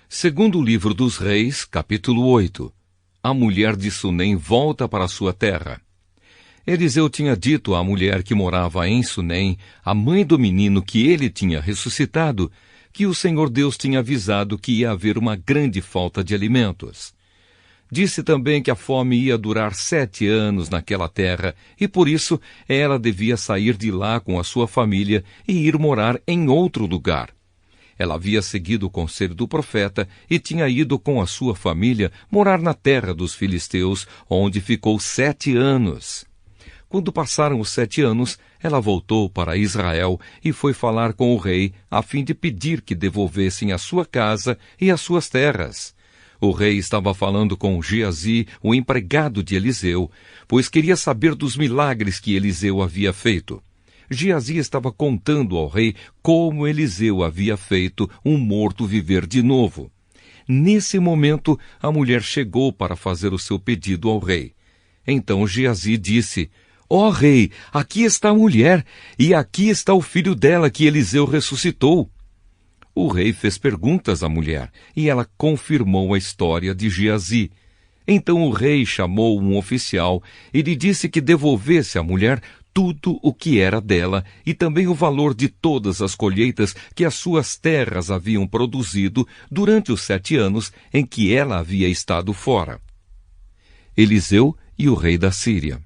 Segundo livro dos Reis, capítulo 8. A mulher de Sunem volta para sua terra. Eliseu tinha dito à mulher que morava em Sunem, a mãe do menino que ele tinha ressuscitado, que o Senhor Deus tinha avisado que ia haver uma grande falta de alimentos. Disse também que a fome ia durar 7 anos naquela terra e, por isso, ela devia sair de lá com a sua família e ir morar em outro lugar. Ela havia seguido o conselho do profeta e tinha ido com a sua família morar na terra dos filisteus, onde ficou 7 anos. Quando passaram os 7 anos, ela voltou para Israel e foi falar com o rei, a fim de pedir que devolvessem a sua casa e as suas terras. O rei estava falando com Geazi, o empregado de Eliseu, pois queria saber dos milagres que Eliseu havia feito. Geazi estava contando ao rei como Eliseu havia feito um morto viver de novo. Nesse momento, a mulher chegou para fazer o seu pedido ao rei. Então Geazi disse: Ó rei, aqui está a mulher, e aqui está o filho dela que Eliseu ressuscitou. O rei fez perguntas à mulher, e ela confirmou a história de Geazi. Então o rei chamou um oficial e lhe disse que devolvesse à mulher tudo o que era dela e também o valor de todas as colheitas que as suas terras haviam produzido durante os 7 anos em que ela havia estado fora. Eliseu e o rei da Síria.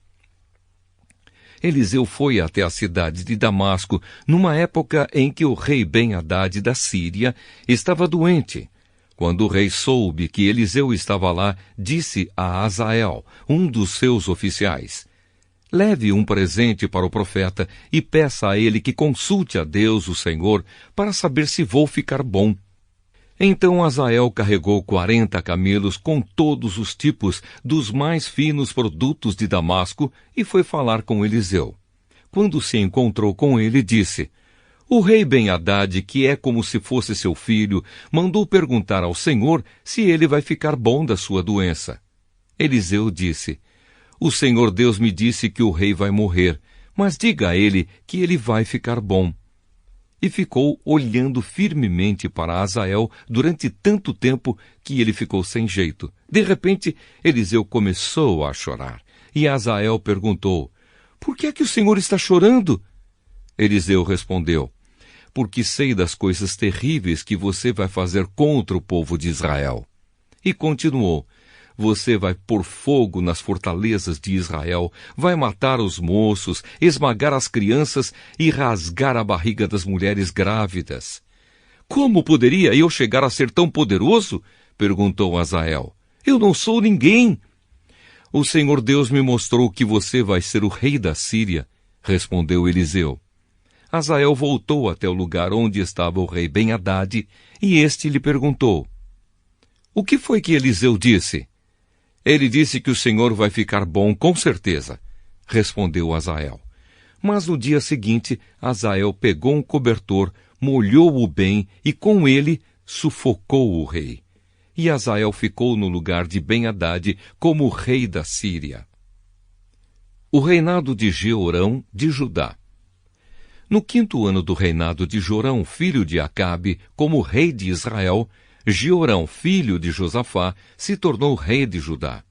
Eliseu foi até a cidade de Damasco numa época em que o rei Ben-Hadad da Síria estava doente. Quando o rei soube que Eliseu estava lá, disse a Azael, um dos seus oficiais: Leve um presente para o profeta e peça a ele que consulte a Deus, o Senhor, para saber se vou ficar bom. Então Azael carregou 40 camelos com todos os tipos dos mais finos produtos de Damasco e foi falar com Eliseu. Quando se encontrou com ele, disse: O rei Ben-Hadad, que é como se fosse seu filho, mandou perguntar ao Senhor se ele vai ficar bom da sua doença. Eliseu disse: O Senhor Deus me disse que o rei vai morrer, mas diga a ele que ele vai ficar bom. E ficou olhando firmemente para Azael durante tanto tempo que ele ficou sem jeito. De repente, Eliseu começou a chorar. E Azael perguntou: Por que é que o Senhor está chorando? Eliseu respondeu: Porque sei das coisas terríveis que você vai fazer contra o povo de Israel. E continuou: Você vai pôr fogo nas fortalezas de Israel, vai matar os moços, esmagar as crianças e rasgar a barriga das mulheres grávidas. Como poderia eu chegar a ser tão poderoso? Perguntou Azael. Eu não sou ninguém. O Senhor Deus me mostrou que você vai ser o rei da Síria, respondeu Eliseu. Azael voltou até o lugar onde estava o rei Ben-Hadad e este lhe perguntou: O que foi que Eliseu disse? Ele disse que o Senhor vai ficar bom, com certeza, respondeu Azael. Mas no dia seguinte, Azael pegou um cobertor, molhou-o bem e com ele sufocou o rei. E Azael ficou no lugar de Ben-Hadad como rei da Síria. O reinado de Jeorão de Judá. No 5º ano do reinado de Jorão, filho de Acabe, como rei de Israel, Jeorão, filho de Josafá, se tornou rei de Judá.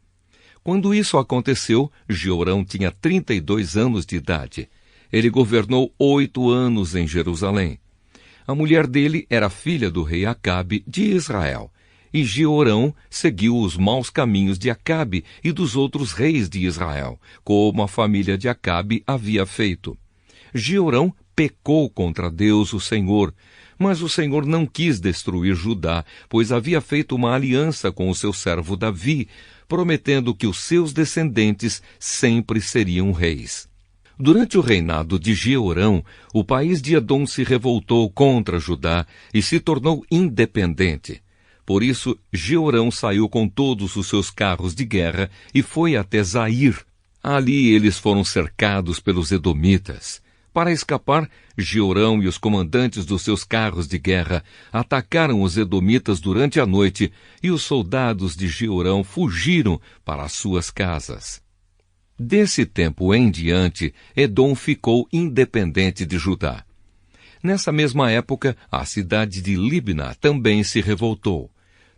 Quando isso aconteceu, Jeorão tinha 32 anos de idade. Ele governou 8 anos em Jerusalém. A mulher dele era filha do rei Acabe de Israel. E Jeorão seguiu os maus caminhos de Acabe e dos outros reis de Israel, como a família de Acabe havia feito. Jeorão pecou contra Deus, o Senhor, mas o Senhor não quis destruir Judá, pois havia feito uma aliança com o seu servo Davi, prometendo que os seus descendentes sempre seriam reis. Durante o reinado de Jeorão, o país de Edom se revoltou contra Judá e se tornou independente. Por isso, Jeorão saiu com todos os seus carros de guerra e foi até Zair. Ali eles foram cercados pelos edomitas. Para escapar, Jeorão e os comandantes dos seus carros de guerra atacaram os edomitas durante a noite e os soldados de Jeorão fugiram para as suas casas. Desse tempo em diante, Edom ficou independente de Judá. Nessa mesma época, a cidade de Libna também se revoltou.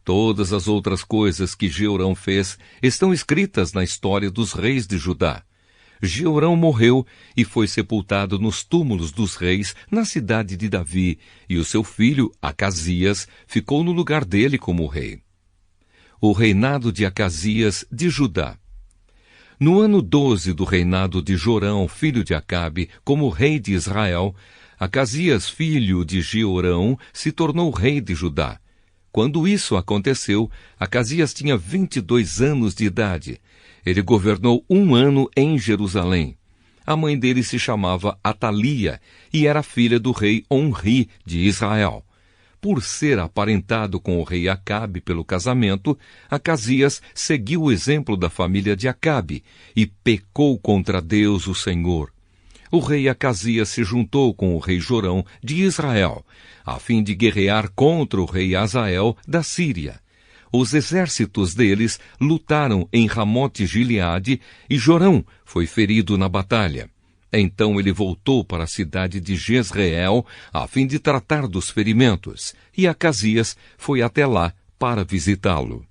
Todas as outras coisas que Jeorão fez estão escritas na história dos reis de Judá. Jeorão morreu e foi sepultado nos túmulos dos reis na cidade de Davi, e o seu filho, Acasias, ficou no lugar dele como rei. O reinado de Acasias de Judá. No ano 12 do reinado de Jorão, filho de Acabe, como rei de Israel, Acasias, filho de Jeorão, se tornou rei de Judá. Quando isso aconteceu, Acasias tinha 22 anos de idade. Ele governou 1 ano em Jerusalém. A mãe dele se chamava Atalia e era filha do rei Onri de Israel. Por ser aparentado com o rei Acabe pelo casamento, Acasias seguiu o exemplo da família de Acabe e pecou contra Deus, o Senhor. O rei Acasias se juntou com o rei Jorão de Israel, a fim de guerrear contra o rei Azael da Síria. Os exércitos deles lutaram em Ramote-Gileade e Jorão foi ferido na batalha. Então ele voltou para a cidade de Jezreel a fim de tratar dos ferimentos, e Acasias foi até lá para visitá-lo.